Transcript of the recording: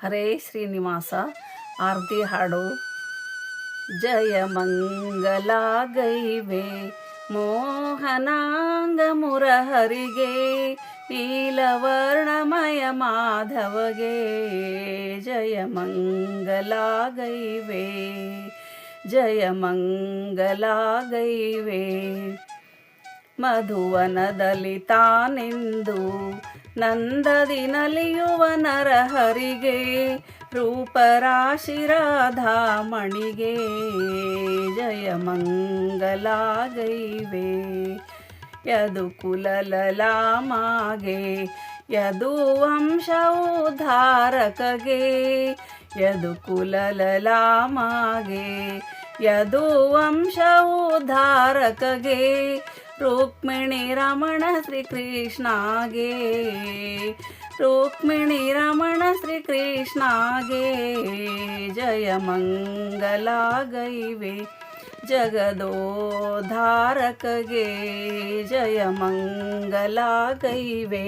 ಹರೇ ಶ್ರೀನಿವಾಸ ಆರತಿ ಹಾಡು. ಜಯ ಮಂಗಲ ಗೈವೆ ಮೋಹನಾಂಗ ಮುರಹರಿಗೆ ನೀಲವರ್ಣಮಯ ಮಾಧವಗೆ ಜಯ ಮಂಗಲ ಗೈವೆ ಜಯ ಮಂಗಲ ಗೈವೆ. ಮಧುವನದಲ್ಲಿ ತಾನೆಂದು ನಂದದಿ ನಲಿಯುವ ನರಹರಿಗೆ ರೂಪರಾಶಿ ರಾಧಾಮಣಿಗೆ ಜಯ ಮಂಗಲ ಗೈವೆ. ಯದು ಕುಲಲಲಾಮಾಗೆ ಯದು ವಂಶ ಉದ್ಧಾರಕಗೆ ಯದು ಕುಲಲಲಾಮಾಗೆ ಯದು ವಂಶ ಉದ್ಧಾರಕಗೆ ರುಕ್ಮಿಣಿ ರಮಣ ಶ್ರೀಕೃಷ್ಣಗೆ ರುಕ್ಮಿಣಿ ರಮಣ ಶ್ರೀಕೃಷ್ಣಗೆ ಜಯ ಮಂಗಲ ಗೈವೆ. ಜಗದೋದ್ಧಾರಕಗೆ ಜಯ ಮಂಗಲ ಗೈವೆ.